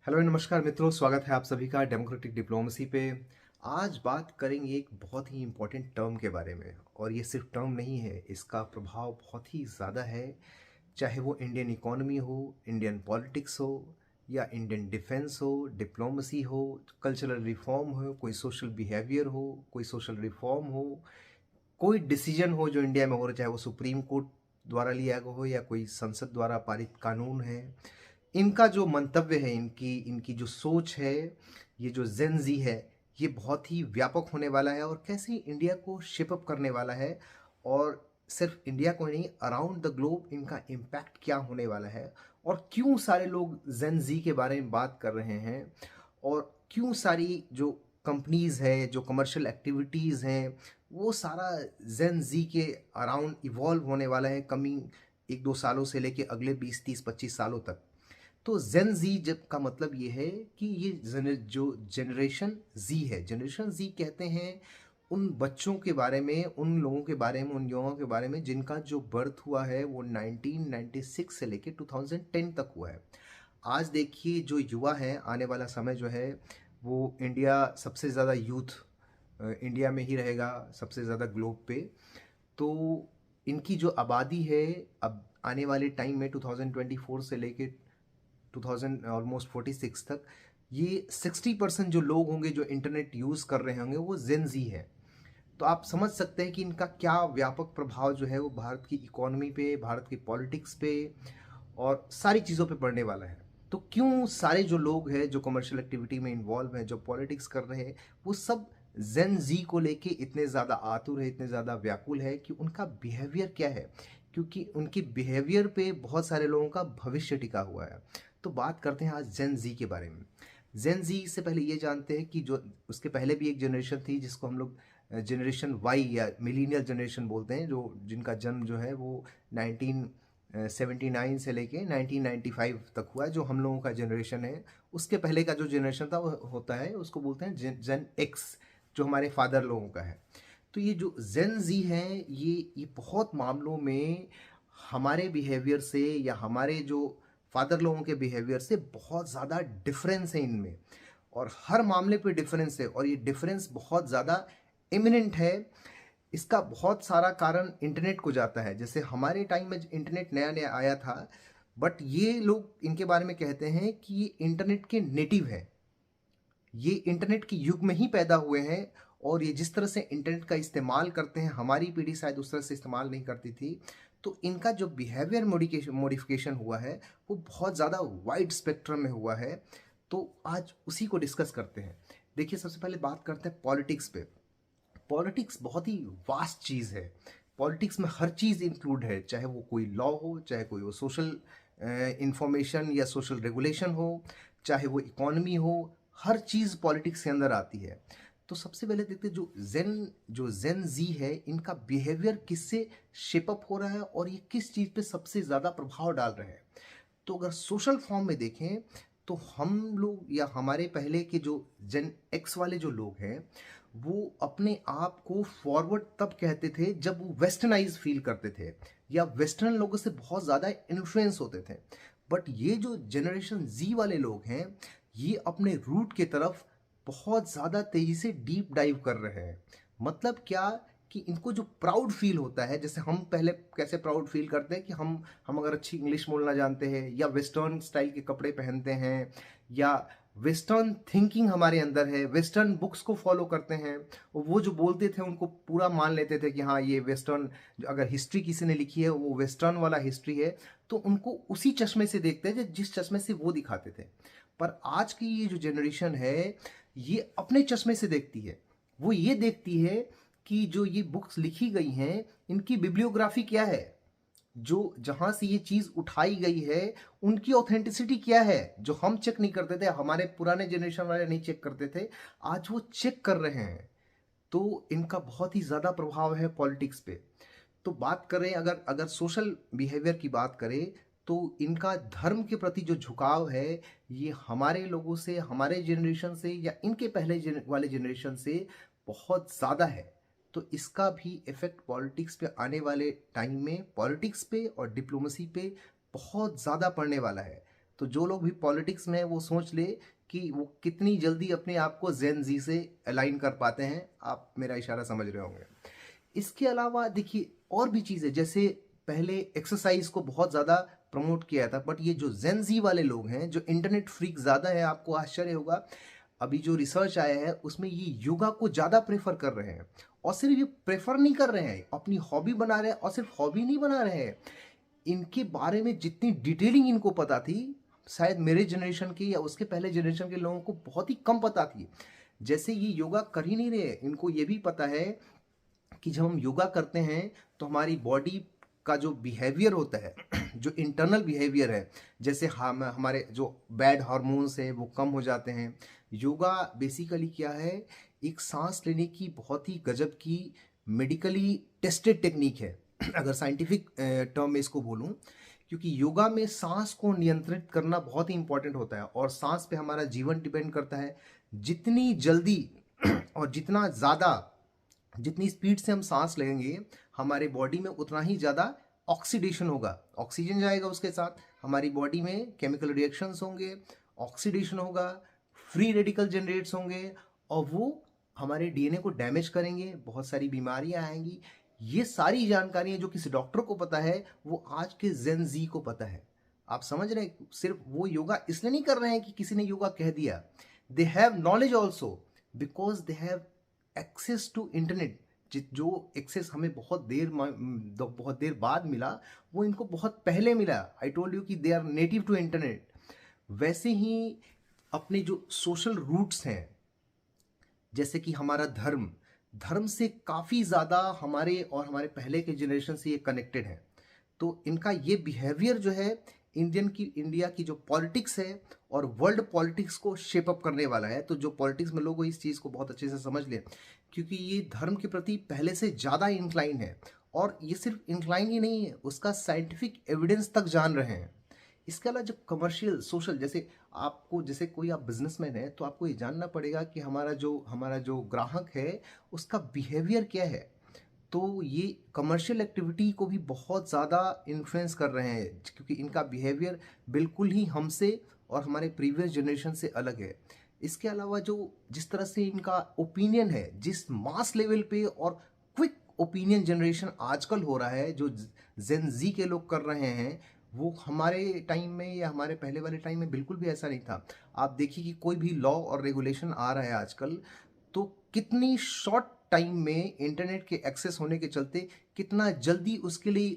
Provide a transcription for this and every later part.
Hello नमस्कार मित्रों, स्वागत है आप सभी का डेमोक्रेटिक डिप्लोमेसी पे। आज बात करेंगे एक बहुत ही इम्पोर्टेंट टर्म के बारे में, और ये सिर्फ टर्म नहीं है, इसका प्रभाव बहुत ही ज़्यादा है। चाहे वो इंडियन इकोनॉमी हो, इंडियन पॉलिटिक्स हो, या इंडियन डिफेंस हो, डिप्लोमेसी हो, कल्चरल रिफॉर्म हो, कोई सोशल बिहेवियर हो, कोई सोशल रिफॉर्म हो, कोई डिसीजन हो जो इंडिया में हो रहा, चाहे वो सुप्रीम कोर्ट द्वारा लिया गया हो या कोई संसद द्वारा पारित कानून है। इनका जो मंतव्य है, इनकी इनकी जो सोच है, ये जो जेन जी है, ये बहुत ही व्यापक होने वाला है और कैसे इंडिया को शेप अप करने वाला है। और सिर्फ इंडिया को नहीं, अराउंड द ग्लोब इनका इम्पैक्ट क्या होने वाला है, और क्यों सारे लोग जेन जी के बारे में बात कर रहे हैं, और क्यों सारी जो कंपनीज है, जो कमर्शियल एक्टिविटीज़ हैं, वो सारा जेन जी के अराउंड इवॉल्व होने वाला है कमिंग 1-2 सालों से लेके अगले 20-30-25 सालों तक। तो जेन जी जब का मतलब ये है कि ये जो जनरेशन जी है, जनरेशन जी कहते हैं उन बच्चों के बारे में, उन लोगों के बारे में, उन युवाओं के बारे में जिनका जो बर्थ हुआ है वो 1996 से लेके 2010 तक हुआ है। आज देखिए जो युवा है, आने वाला समय जो है वो इंडिया सबसे ज़्यादा यूथ इंडिया में ही रहेगा, सबसे ज़्यादा ग्लोब पे। तो इनकी जो आबादी है अब आने वाले टाइम में 2024 से लेके 2000 ऑलमोस्ट 46 तक, ये 60% जो लोग होंगे जो इंटरनेट यूज़ कर रहे होंगे वो जेन जी है। तो आप समझ सकते हैं कि इनका क्या व्यापक प्रभाव जो है वो भारत की इकोनॉमी पे, भारत की पॉलिटिक्स पे और सारी चीज़ों पे पड़ने वाला है। तो क्यों सारे जो लोग हैं जो कमर्शियल एक्टिविटी में इन्वॉल्व हैं, जो पॉलिटिक्स कर रहे हैं, वो सब जेन जी को लेके इतने ज़्यादा आतुर है, इतने ज़्यादा व्याकुल है कि उनका बिहेवियर क्या है, क्योंकि उनके बिहेवियर पे बहुत सारे लोगों का भविष्य टिका हुआ है। तो बात करते हैं आज जेन जी के बारे में। जेन जी से पहले ये जानते हैं कि जो उसके पहले भी एक जनरेशन थी जिसको हम लोग जनरेशन वाई या मिलीनियल जनरेशन बोलते हैं, जो जिनका जन्म जो है वो 1979 से लेके 1995 तक हुआ है, जो हम लोगों का जनरेशन है। उसके पहले का जो जनरेशन था वो होता है, उसको बोलते हैं जेन एक्स, जो हमारे फादर लोगों का है। तो ये जो जेन जी है, ये बहुत मामलों में हमारे बिहेवियर से या हमारे जो फादर लोगों के बिहेवियर से बहुत ज़्यादा डिफरेंस है इनमें, और हर मामले पे डिफरेंस है, और ये डिफरेंस बहुत ज़्यादा इमिनेंट है। इसका बहुत सारा कारण इंटरनेट को जाता है। जैसे हमारे टाइम में इंटरनेट नया नया आया था, बट ये लोग इनके बारे में कहते हैं कि ये इंटरनेट के नेटिव है, ये इंटरनेट के युग में ही पैदा हुए हैं। और ये जिस तरह से इंटरनेट का इस्तेमाल करते हैं, हमारी पीढ़ी शायद उस तरह से इस्तेमाल नहीं करती थी। तो इनका जो बिहेवियर मॉडिफिकेशन हुआ है वो बहुत ज़्यादा वाइड स्पेक्ट्रम में हुआ है। तो आज उसी को डिस्कस करते हैं। देखिए, सबसे पहले बात करते हैं पॉलिटिक्स पे। पॉलिटिक्स बहुत ही वास्ट चीज़ है। पॉलिटिक्स में हर चीज़ इंक्लूड है, चाहे वो कोई लॉ हो, चाहे कोई वो सोशल इंफॉर्मेशन या सोशल रेगुलेशन हो, चाहे वो इकोनॉमी हो, हर चीज़ पॉलिटिक्स के अंदर आती है। तो सबसे पहले देखते हैं जो जेन जी है, इनका बिहेवियर किससे शेपअप हो रहा है और ये किस चीज़ पे सबसे ज़्यादा प्रभाव डाल रहे हैं। तो अगर सोशल फॉर्म में देखें तो हम लोग या हमारे पहले के जो जेन एक्स वाले जो लोग हैं, वो अपने आप को फॉरवर्ड तब कहते थे जब वो वेस्टर्नाइज फील करते थे या वेस्टर्न लोगों से बहुत ज़्यादा इन्फ्लुएंस होते थे। बट ये जो जनरेशन जी वाले लोग हैं, ये अपने रूट के तरफ बहुत ज़्यादा तेज़ी से डीप डाइव कर रहे हैं। मतलब क्या, कि इनको जो प्राउड फील होता है, जैसे हम पहले कैसे प्राउड फील करते हैं कि हम अगर अच्छी इंग्लिश बोलना जानते हैं या वेस्टर्न स्टाइल के कपड़े पहनते हैं या वेस्टर्न थिंकिंग हमारे अंदर है, वेस्टर्न बुक्स को फॉलो करते हैं, और वो जो बोलते थे उनको पूरा मान लेते थे कि हाँ ये वेस्टर्न, अगर हिस्ट्री किसी ने लिखी है वो वेस्टर्न वाला हिस्ट्री है, तो उनको उसी चश्मे से देखते हैं जिस चश्मे से वो दिखाते थे। पर आज की ये जो जनरेशन है, ये अपने चश्मे से देखती है। वो ये देखती है कि जो ये बुक्स लिखी गई हैं, इनकी बिब्लियोग्राफी क्या है, जो जहां से ये चीज उठाई गई है उनकी ऑथेंटिसिटी क्या है, जो हम चेक नहीं करते थे, हमारे पुराने जनरेशन वाले नहीं चेक करते थे, आज वो चेक कर रहे हैं। तो इनका बहुत ही ज्यादा प्रभाव है पॉलिटिक्स पे। तो बात करें, अगर अगर सोशल बिहेवियर की बात करें, तो इनका धर्म के प्रति जो झुकाव है, ये हमारे लोगों से, हमारे जनरेशन से या इनके पहले वाले जनरेशन से बहुत ज़्यादा है। तो इसका भी इफेक्ट पॉलिटिक्स पे आने वाले टाइम में, पॉलिटिक्स पे और डिप्लोमेसी पे बहुत ज़्यादा पड़ने वाला है। तो जो लोग भी पॉलिटिक्स में है वो सोच ले कि वो कितनी जल्दी अपने आप को जेन जी से अलाइन कर पाते हैं। आप मेरा इशारा समझ रहे होंगे। इसके अलावा देखिए और भी चीज़ें, जैसे पहले एक्सरसाइज को बहुत ज़्यादा प्रमोट किया था, बट ये जो जेन जी वाले लोग हैं, जो इंटरनेट फ्रीक ज़्यादा है, आपको आश्चर्य होगा, अभी जो रिसर्च आया है उसमें ये योगा को ज़्यादा प्रेफर कर रहे हैं। और सिर्फ ये प्रेफर नहीं कर रहे हैं, अपनी हॉबी बना रहे हैं। और सिर्फ हॉबी नहीं बना रहे हैं, इनके बारे में जितनी डिटेलिंग इनको पता थी, शायद मेरे जनरेशन के या उसके पहले जनरेशन के लोगों को बहुत ही कम पता थी। जैसे ये योगा कर ही नहीं रहे, इनको ये भी पता है कि जब हम योगा करते हैं तो हमारी बॉडी का जो बिहेवियर होता है, जो इंटरनल बिहेवियर है, जैसे हमारे जो बैड हार्मोन्स हैं वो कम हो जाते हैं। योगा बेसिकली क्या है, एक सांस लेने की बहुत ही गजब की मेडिकली टेस्टेड टेक्निक है, अगर साइंटिफिक टर्म में इसको बोलूं। क्योंकि योगा में सांस को नियंत्रित करना बहुत ही इंपॉर्टेंट होता है, और सांस पे हमारा जीवन डिपेंड करता है। जितनी जल्दी और जितना ज़्यादा, जितनी स्पीड से हम सांस लेंगे, हमारे बॉडी में उतना ही ज़्यादा ऑक्सीडेशन होगा, ऑक्सीजन जाएगा उसके साथ, हमारी बॉडी में केमिकल रिएक्शंस होंगे, ऑक्सीडेशन होगा, फ्री रेडिकल जनरेट्स होंगे, और वो हमारे डीएनए को डैमेज करेंगे, बहुत सारी बीमारियां आएंगी। ये सारी जानकारियां जो किसी डॉक्टर को पता है, वो आज के जेन जी को पता है। आप समझ रहे हैं, सिर्फ वो योगा इसलिए नहीं कर रहे हैं कि किसी ने योगा कह दिया, they have knowledge also, because they have access to internet. जो एक्सेस हमें बहुत देर बाद मिला, वो इनको बहुत पहले मिला। आई टोल्ड यू कि they are native to internet. वैसे ही अपने जो सोशल रूट्स हैं, जैसे कि हमारा धर्म, धर्म से काफ़ी ज़्यादा हमारे और हमारे पहले के जनरेशन से ये कनेक्टेड है। तो इनका ये बिहेवियर जो है, इंडिया की जो पॉलिटिक्स है और वर्ल्ड पॉलिटिक्स को शेप अप करने वाला है। तो जो पॉलिटिक्स में लोग इस चीज़ को बहुत अच्छे से समझ लें, क्योंकि ये धर्म के प्रति पहले से ज़्यादा इंक्लाइन है। और ये सिर्फ इंक्लाइन ही नहीं है, उसका साइंटिफिक एविडेंस तक जान रहे हैं। इसके अलावा जो कमर्शियल सोशल, जैसे कोई आप बिजनेसमैन है, तो आपको ये जानना पड़ेगा कि हमारा जो ग्राहक है उसका बिहेवियर क्या है। तो ये कमर्शियल एक्टिविटी को भी बहुत ज़्यादा इन्फ्लुएंस कर रहे हैं, क्योंकि इनका बिहेवियर बिल्कुल ही हमसे और हमारे प्रीवियस जनरेशन से अलग है। इसके अलावा जिस तरह से इनका ओपिनियन है, जिस मास लेवल पे और क्विक ओपिनियन जनरेशन आजकल हो रहा है, जो जेन जी के लोग कर रहे हैं, वो हमारे टाइम में या हमारे पहले वाले टाइम में बिल्कुल भी ऐसा नहीं था। आप देखिए कि कोई भी लॉ और रेगुलेशन आ रहा है आजकल, तो कितनी शॉर्ट टाइम में इंटरनेट के एक्सेस होने के चलते कितना जल्दी उसके लिए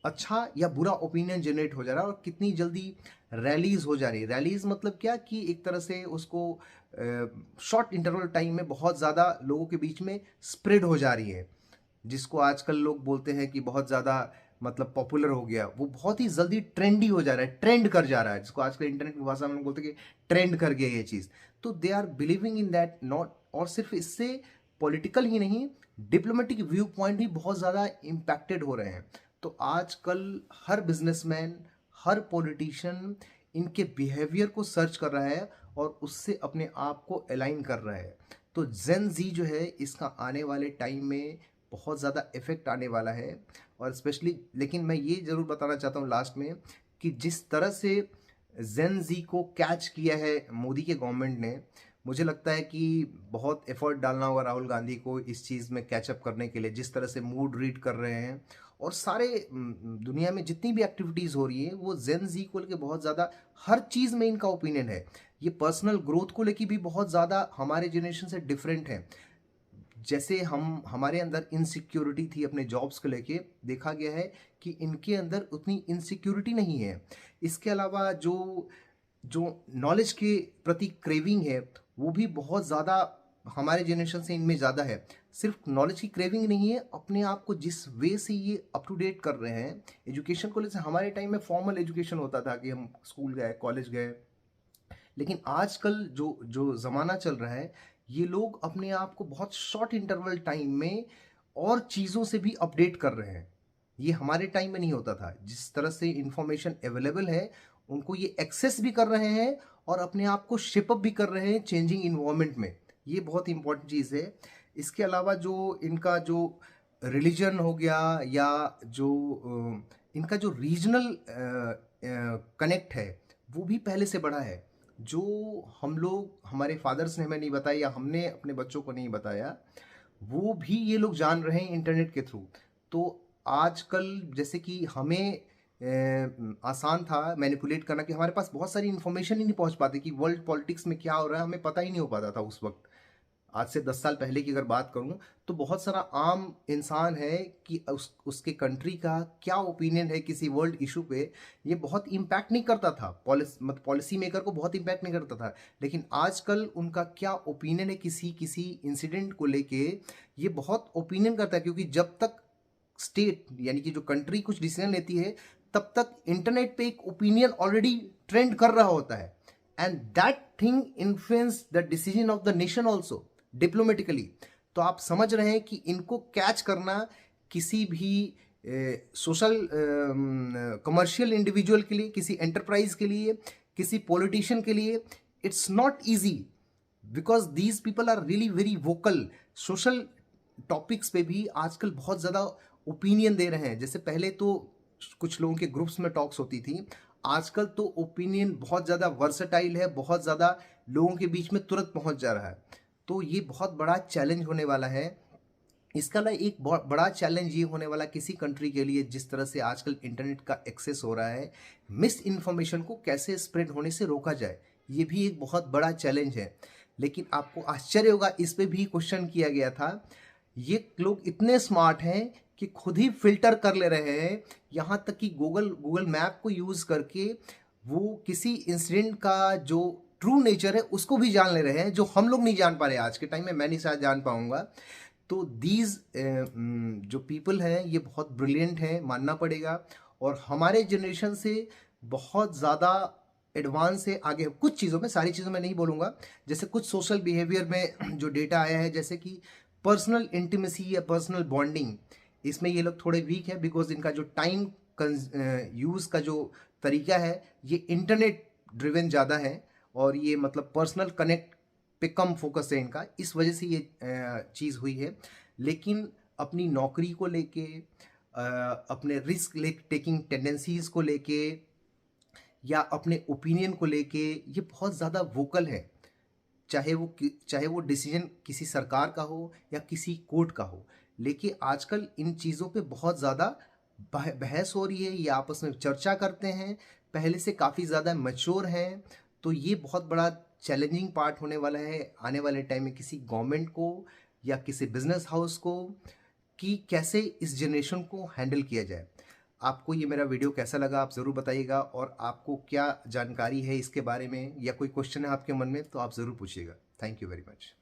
अच्छा या बुरा ओपिनियन जनरेट हो जा रहा है, और कितनी जल्दी रैलीज हो जा रही है। रैलीज मतलब क्या, कि एक तरह से उसको शॉर्ट इंटरवल टाइम में बहुत ज़्यादा लोगों के बीच में स्प्रेड हो जा रही है, जिसको आजकल लोग बोलते हैं कि बहुत ज़्यादा मतलब पॉपुलर हो गया। वो बहुत ही जल्दी ट्रेंडी हो जा रहा है, ट्रेंड कर जा रहा है, जिसको आजकल इंटरनेट की भाषा में लोग बोलते हैं कि ट्रेंड कर गया ये चीज़। तो they are believing in that not, और सिर्फ इससे पॉलिटिकल ही नहीं, डिप्लोमेटिक व्यू पॉइंट भी बहुत ज़्यादा इम्पैक्टेड हो रहे हैं। तो आजकल हर बिजनेसमैन, हर पॉलिटिशियन इनके बिहेवियर को सर्च कर रहा है और उससे अपने आप को अलाइन कर रहा है। तो जेन जी जो है, इसका आने वाले टाइम में बहुत ज़्यादा इफेक्ट आने वाला है। और स्पेशली, लेकिन मैं ये ज़रूर बताना चाहता हूँ लास्ट में, कि जिस तरह से जेन जी को कैच किया है मोदी के गवर्नमेंट ने, मुझे लगता है कि बहुत एफर्ट डालना होगा राहुल गांधी को इस चीज़ में कैचअप करने के लिए। जिस तरह से मूड रीड कर रहे हैं, और सारे दुनिया में जितनी भी एक्टिविटीज़ हो रही है, वो जेन जी को लेकर बहुत ज़्यादा, हर चीज़ में इनका ओपिनियन है। ये पर्सनल ग्रोथ को लेकर भी बहुत ज़्यादा हमारे जनरेशन से डिफरेंट है। जैसे हमारे अंदर इनसिक्योरिटी थी अपने जॉब्स को लेके, देखा गया है कि इनके अंदर उतनी इनसिक्योरिटी नहीं है। इसके अलावा जो जो नॉलेज के प्रति क्रेविंग है, वो भी बहुत ज़्यादा हमारे जनरेशन से इनमें ज़्यादा है। सिर्फ नॉलेज की क्रेविंग नहीं है, अपने आप को जिस वे से ये अप टू डेट कर रहे हैं एजुकेशन को लेकर। हमारे टाइम में फॉर्मल एजुकेशन होता था कि हम स्कूल गए, कॉलेज गए, लेकिन आजकल जो जो ज़माना चल रहा है, ये लोग अपने आप को बहुत शॉर्ट इंटरवल टाइम में और चीज़ों से भी अपडेट कर रहे हैं। ये हमारे टाइम में नहीं होता था। जिस तरह से इंफॉर्मेशन अवेलेबल है, उनको ये एक्सेस भी कर रहे हैं और अपने आप को शेपअप भी कर रहे हैं चेंजिंग इन्वायरमेंट में। ये बहुत इंपॉर्टेंट चीज़ है। इसके अलावा जो इनका जो रिलीजन हो गया, या जो इनका जो रीजनल कनेक्ट है, वो भी पहले से बढ़ा है। जो हम लोग, हमारे फादर्स ने हमें नहीं बताया या हमने अपने बच्चों को नहीं बताया, वो भी ये लोग जान रहे हैं इंटरनेट के थ्रू। तो आजकल जैसे कि हमें आसान था मैनिपुलेट करना, कि हमारे पास बहुत सारी इन्फॉर्मेशन ही नहीं पहुंच पाती कि वर्ल्ड पॉलिटिक्स में क्या हो रहा है, हमें पता ही नहीं हो पाता था उस वक्त। आज से 10 साल पहले की अगर बात करूं, तो बहुत सारा आम इंसान है कि उसके कंट्री का क्या ओपिनियन है किसी वर्ल्ड इशू पे, ये बहुत इम्पैक्ट नहीं करता था। पॉलिसी मेकर को बहुत इम्पैक्ट नहीं करता था। लेकिन आजकल उनका क्या ओपिनियन है किसी किसी इंसिडेंट को लेके, ये बहुत ओपिनियन करता है। क्योंकि जब तक स्टेट यानी कि जो कंट्री कुछ डिसीजन लेती है, तब तक इंटरनेट पे एक ओपिनियन ऑलरेडी ट्रेंड कर रहा होता है, and that thing influence the decision of the nation also diplomatically. तो आप समझ रहे हैं कि इनको कैच करना किसी भी सोशल कमर्शियल इंडिविजुअल के लिए, किसी एंटरप्राइज के लिए, किसी पॉलिटिशियन के लिए, it's not easy, because these people are really very vocal. Social topics पे भी आजकल बहुत ज़्यादा ओपिनियन दे रहे हैं। जैसे पहले तो कुछ लोगों के ग्रुप्स में टॉक्स होती थी, आजकल तो ओपिनियन बहुत ज़्यादा वर्सेटाइल है, बहुत ज़्यादा लोगों के बीच में तुरंत पहुंच जा रहा है। तो ये बहुत बड़ा चैलेंज होने वाला है। इसका ना एक बहुत बड़ा चैलेंज ये होने वाला किसी कंट्री के लिए, जिस तरह से आजकल इंटरनेट का एक्सेस हो रहा है, मिस इन्फॉर्मेशन को कैसे स्प्रेड होने से रोका जाए, ये भी एक बहुत बड़ा चैलेंज है। लेकिन आपको आश्चर्य होगा, इस पे भी क्वेश्चन किया गया था। ये लोग इतने स्मार्ट हैं कि खुद ही फिल्टर कर ले रहे हैं, यहाँ तक कि गूगल मैप को यूज़ करके वो किसी इंसिडेंट का जो ट्रू नेचर है उसको भी जान ले रहे हैं, जो हम लोग नहीं जान पा रहे आज के टाइम में। मैं नहीं शायद जान पाऊंगा। तो दीज जो पीपल हैं ये बहुत ब्रिलियंट हैं, मानना पड़ेगा, और हमारे जनरेशन से बहुत ज़्यादा एडवांस है आगे कुछ चीज़ों में। सारी चीज़ों में नहीं बोलूँगा। जैसे कुछ सोशल बिहेवियर में जो डेटा आया है, जैसे कि पर्सनल इंटीमेसी या पर्सनल बॉन्डिंग, इसमें ये लोग थोड़े वीक है, बिकॉज इनका जो टाइम यूज़ का जो तरीका है ये इंटरनेट ड्रिवन ज़्यादा है, और ये मतलब पर्सनल कनेक्ट पे कम फोकस है इनका, इस वजह से ये चीज़ हुई है। लेकिन अपनी नौकरी को लेके, अपने रिस्क टेकिंग टेंडेंसीज को लेके, या अपने ओपिनियन को लेके ये बहुत ज़्यादा वोकल है। चाहे वो डिसीजन किसी सरकार का हो या किसी कोर्ट का हो, लेकिन आजकल इन चीज़ों पे बहुत ज़्यादा बहस हो रही है, ये आपस में चर्चा करते हैं, पहले से काफ़ी ज़्यादा मैच्योर हैं। तो ये बहुत बड़ा चैलेंजिंग पार्ट होने वाला है आने वाले टाइम में किसी गवर्नमेंट को या किसी बिजनेस हाउस को, कि कैसे इस जनरेशन को हैंडल किया जाए। आपको ये मेरा वीडियो कैसा लगा आप ज़रूर बताइएगा, और आपको क्या जानकारी है इसके बारे में, या कोई क्वेश्चन है आपके मन में तो आप ज़रूर पूछिएगा। Thank you very much.